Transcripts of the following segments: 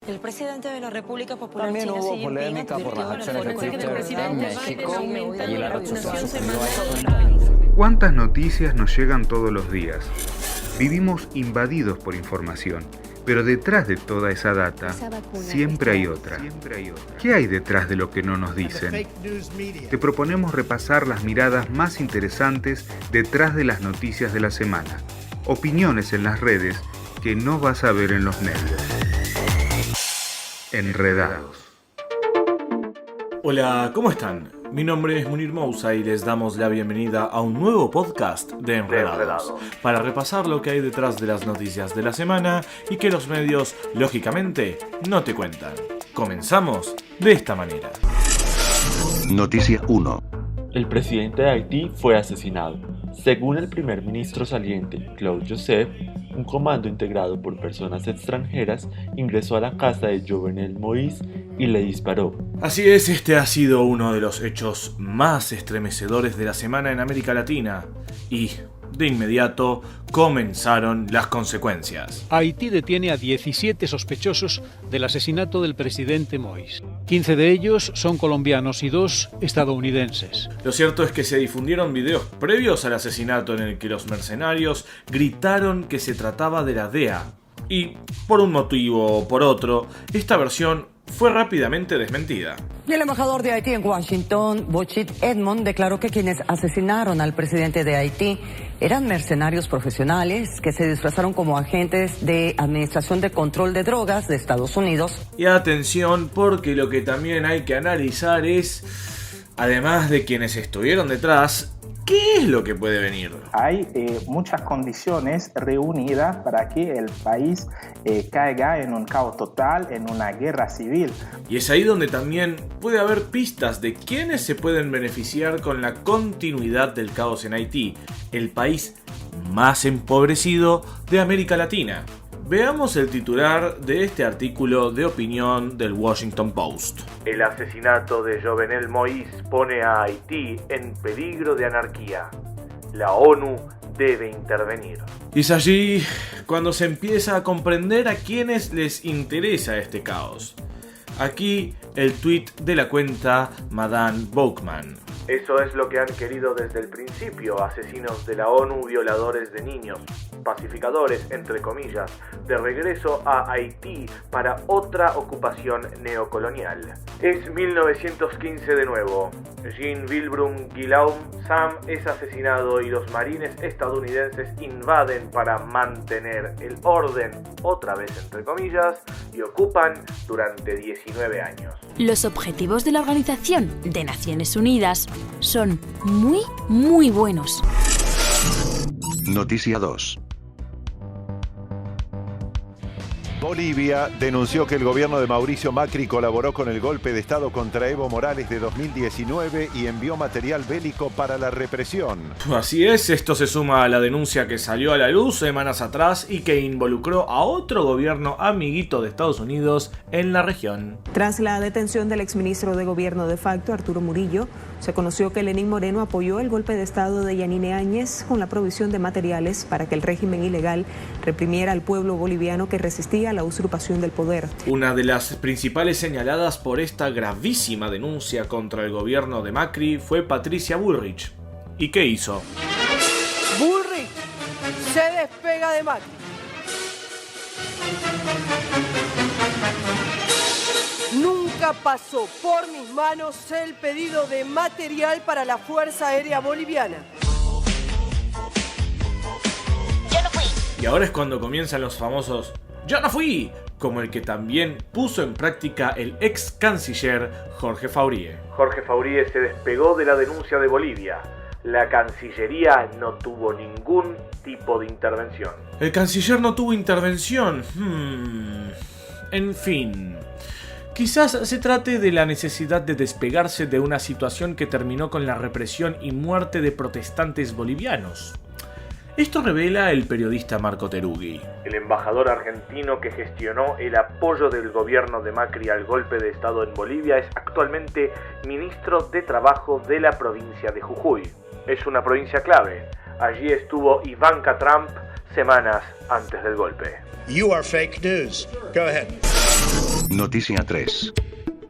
El presidente de la República Popular También China, hubo Xi Jinping, polémica por las acciones de Twitter en México y la red social sufrió esto. ¿Cuántas noticias nos llegan todos los días? Vivimos invadidos por información, pero detrás de toda esa data siempre hay otra. ¿Qué hay detrás de lo que no nos dicen? Te proponemos repasar las miradas más interesantes detrás de las noticias de la semana. Opiniones en las redes que no vas a ver en los medios. Enredados. Hola, ¿cómo están? Mi nombre es Munir Moussa y les damos la bienvenida a un nuevo podcast de Enredados, para repasar lo que hay detrás de las noticias de la semana y que los medios, lógicamente, no te cuentan. Comenzamos de esta manera. Noticia 1. El presidente de Haití fue asesinado. Según el primer ministro saliente, Claude Joseph, un comando integrado por personas extranjeras ingresó a la casa de Jovenel Moïse y le disparó. Así es, este ha sido uno de los hechos más estremecedores de la semana en América Latina. Y, de inmediato, comenzaron las consecuencias. Haití detiene a 17 sospechosos del asesinato del presidente Moïse. 15 de ellos son colombianos y 2 estadounidenses. Lo cierto es que se difundieron videos previos al asesinato en el que los mercenarios gritaron que se trataba de la DEA. Y, por un motivo o por otro, esta versión fue rápidamente desmentida. Y el embajador de Haití en Washington, Bochit Edmond, declaró que quienes asesinaron al presidente de Haití eran mercenarios profesionales que se disfrazaron como agentes de Administración de Control de Drogas de Estados Unidos. Y atención, porque lo que también hay que analizar es, además de quienes estuvieron detrás, ¿qué es lo que puede venir? Hay muchas condiciones reunidas para que el país caiga en un caos total, en una guerra civil. Y es ahí donde también puede haber pistas de quiénes se pueden beneficiar con la continuidad del caos en Haití, el país más empobrecido de América Latina. Veamos el titular de este artículo de opinión del Washington Post. El asesinato de Jovenel Moïse pone a Haití en peligro de anarquía. La ONU debe intervenir. Y es allí cuando se empieza a comprender a quienes les interesa este caos. Aquí el tuit de la cuenta Madame Bouchman. Eso es lo que han querido desde el principio, asesinos de la ONU, violadores de niños, pacificadores, entre comillas, de regreso a Haití para otra ocupación neocolonial. Es 1915 de nuevo. Jean Wilbrum Guillaume Sam es asesinado y los marines estadounidenses invaden para mantener el orden, otra vez entre comillas, y ocupan durante 19 años. Los objetivos de la Organización de Naciones Unidas son muy buenos. Noticia 2. Bolivia denunció que el gobierno de Mauricio Macri colaboró con el golpe de Estado contra Evo Morales de 2019 y envió material bélico para la represión. Así es, esto se suma a la denuncia que salió a la luz semanas atrás y que involucró a otro gobierno amiguito de Estados Unidos en la región. Tras la detención del exministro de Gobierno de facto, Arturo Murillo, se conoció que Lenín Moreno apoyó el golpe de Estado de Yanine Áñez con la provisión de materiales para que el régimen ilegal reprimiera al pueblo boliviano que resistía a la usurpación del poder. Una de las principales señaladas por esta gravísima denuncia contra el gobierno de Macri fue Patricia Bullrich. ¿Y qué hizo? Bullrich se despega de Macri. Nunca pasó por mis manos el pedido de material para la Fuerza Aérea Boliviana. Yo no fui. Y ahora es cuando comienzan los famosos ¡yo no fui!, como el que también puso en práctica el ex canciller Jorge Faurie. Jorge Faurie se despegó de la denuncia de Bolivia. La Cancillería no tuvo ningún tipo de intervención. ¿El canciller no tuvo intervención? En fin. Quizás se trate de la necesidad de despegarse de una situación que terminó con la represión y muerte de protestantes bolivianos. Esto revela el periodista Marco Terugui. El embajador argentino que gestionó el apoyo del gobierno de Macri al golpe de Estado en Bolivia es actualmente ministro de Trabajo de la provincia de Jujuy. Es una provincia clave. Allí estuvo Ivanka Trump semanas antes del golpe. You are fake news. Go ahead. Noticia 3.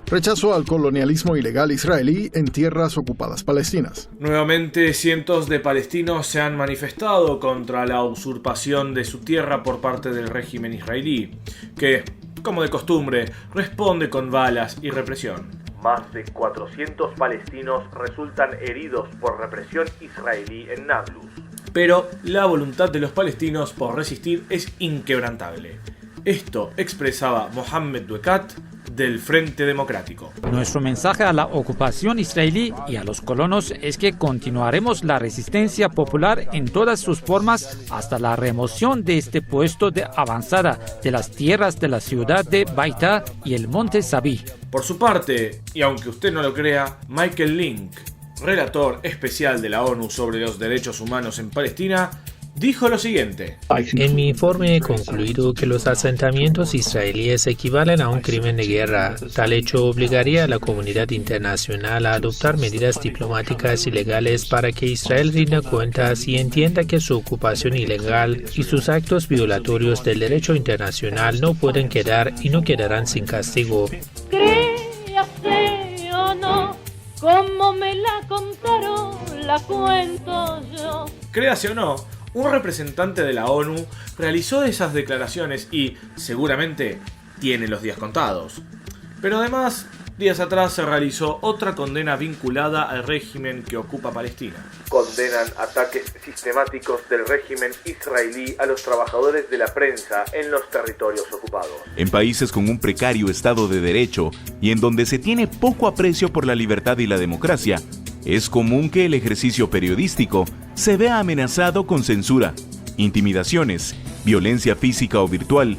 Rechazo al colonialismo ilegal israelí en tierras ocupadas palestinas. Nuevamente, cientos de palestinos se han manifestado contra la usurpación de su tierra por parte del régimen israelí, que, como de costumbre, responde con balas y represión. Más de 400 palestinos resultan heridos por represión israelí en Nablus. Pero la voluntad de los palestinos por resistir es inquebrantable. Esto expresaba Mohammed Duekat del Frente Democrático. Nuestro mensaje a la ocupación israelí y a los colonos es que continuaremos la resistencia popular en todas sus formas hasta la remoción de este puesto de avanzada de las tierras de la ciudad de Baitá y el monte Sabí. Por su parte, y aunque usted no lo crea, Michael Link, relator especial de la ONU sobre los derechos humanos en Palestina, dijo lo siguiente: En mi informe he concluido que los asentamientos israelíes equivalen a un crimen de guerra. Tal hecho obligaría a la comunidad internacional a adoptar medidas diplomáticas y legales para que Israel rinda cuentas y entienda que su ocupación ilegal y sus actos violatorios del derecho internacional no pueden quedar y no quedarán sin castigo. Créase o no, como me la contaron, la cuento yo. Créase o no, un representante de la ONU realizó esas declaraciones y, seguramente, tiene los días contados. Pero además, días atrás se realizó otra condena vinculada al régimen que ocupa Palestina. Condenan ataques sistemáticos del régimen israelí a los trabajadores de la prensa en los territorios ocupados. En países con un precario Estado de Derecho y en donde se tiene poco aprecio por la libertad y la democracia, es común que el ejercicio periodístico se vea amenazado con censura, intimidaciones, violencia física o virtual,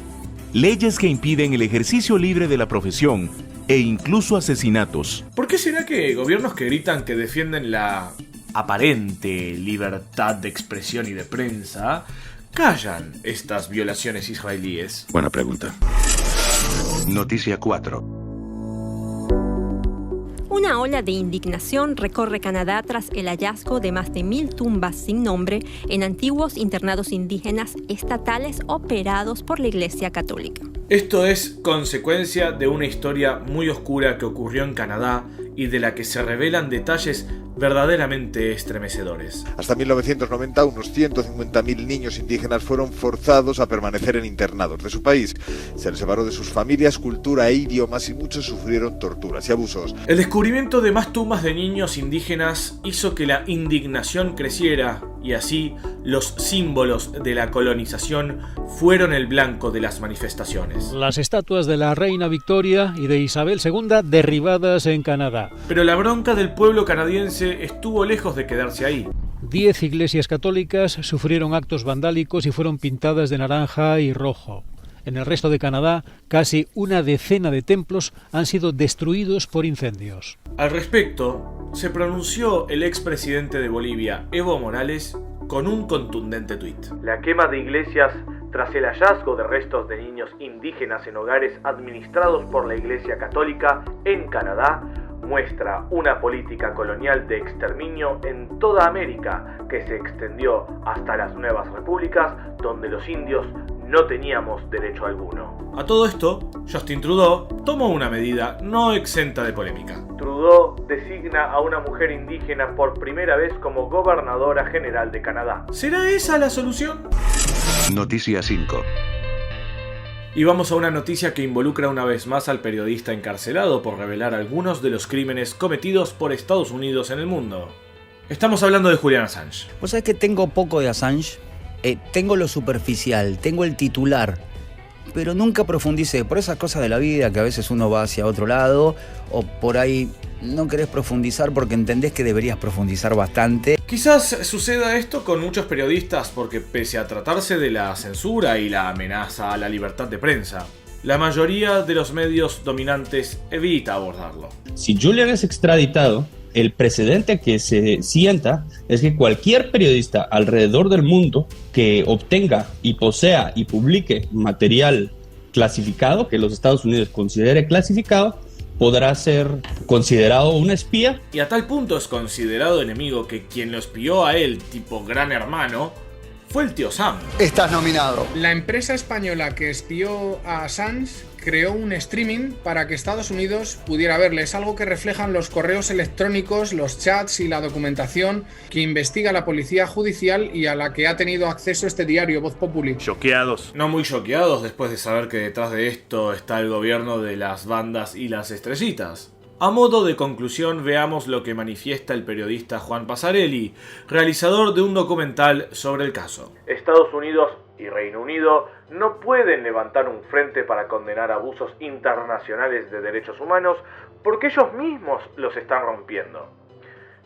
leyes que impiden el ejercicio libre de la profesión e incluso asesinatos. ¿Por qué será que gobiernos que gritan que defienden la aparente libertad de expresión y de prensa callan estas violaciones israelíes? Buena pregunta. Noticia 4. Una ola de indignación recorre Canadá tras el hallazgo de más de 1,000 tumbas sin nombre en antiguos internados indígenas estatales operados por la Iglesia Católica. Esto es consecuencia de una historia muy oscura que ocurrió en Canadá y de la que se revelan detalles verdaderamente estremecedores. Hasta 1990, unos 150.000 niños indígenas fueron forzados a permanecer en internados de su país. Se les separó de sus familias, cultura e idiomas y muchos sufrieron torturas y abusos. El descubrimiento de más tumbas de niños indígenas hizo que la indignación creciera y así los símbolos de la colonización fueron el blanco de las manifestaciones. Las estatuas de la reina Victoria y de Isabel II derribadas en Canadá. Pero la bronca del pueblo canadiense estuvo lejos de quedarse ahí. 10 iglesias católicas sufrieron actos vandálicos y fueron pintadas de naranja y rojo. En el resto de Canadá, casi una decena de templos han sido destruidos por incendios. Al respecto, se pronunció el expresidente de Bolivia, Evo Morales, con un contundente tuit. La quema de iglesias tras el hallazgo de restos de niños indígenas en hogares administrados por la Iglesia Católica en Canadá muestra una política colonial de exterminio en toda América que se extendió hasta las nuevas repúblicas donde los indios no teníamos derecho alguno. A todo esto, Justin Trudeau tomó una medida no exenta de polémica. Trudeau designa a una mujer indígena por primera vez como gobernadora general de Canadá. ¿Será esa la solución? Noticia 5. Y vamos a una noticia que involucra una vez más al periodista encarcelado por revelar algunos de los crímenes cometidos por Estados Unidos en el mundo. Estamos hablando de Julian Assange. Vos sabés que tengo poco de Assange. Tengo lo superficial, tengo el titular, pero nunca profundicé por esas cosas de la vida que a veces uno va hacia otro lado o por ahí no querés profundizar porque entendés que deberías profundizar bastante. Quizás suceda esto con muchos periodistas porque pese a tratarse de la censura y la amenaza a la libertad de prensa, la mayoría de los medios dominantes evita abordarlo. Si Julian es extraditado, el precedente que se sienta es que cualquier periodista alrededor del mundo que obtenga y posea y publique material clasificado, que los Estados Unidos considere clasificado, podrá ser considerado un espía. Y a tal punto es considerado enemigo que quien lo espió a él, tipo gran hermano, fue el tío Sam. Estás nominado. La empresa española que espió a Assange creó un streaming para que Estados Unidos pudiera verle. Es algo que reflejan los correos electrónicos, los chats y la documentación que investiga la policía judicial y a la que ha tenido acceso este diario Voz Populi. Choqueados. No muy choqueados después de saber que detrás de esto está el gobierno de las bandas y las estrellitas. A modo de conclusión, veamos lo que manifiesta el periodista Juan Pasarelli, realizador de un documental sobre el caso. Estados Unidos y Reino Unido no pueden levantar un frente para condenar abusos internacionales de derechos humanos porque ellos mismos los están rompiendo.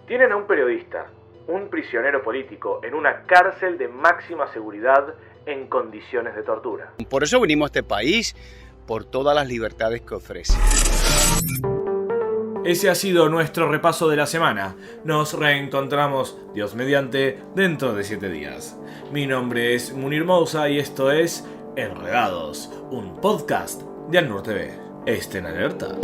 Tienen a un periodista, un prisionero político, en una cárcel de máxima seguridad en condiciones de tortura. Por eso vinimos a este país, por todas las libertades que ofrece. Ese ha sido nuestro repaso de la semana. Nos reencontramos, Dios mediante, dentro de 7 días. Mi nombre es Munir Moussa y esto es Enredados, un podcast de ANUR TV. Estén alerta.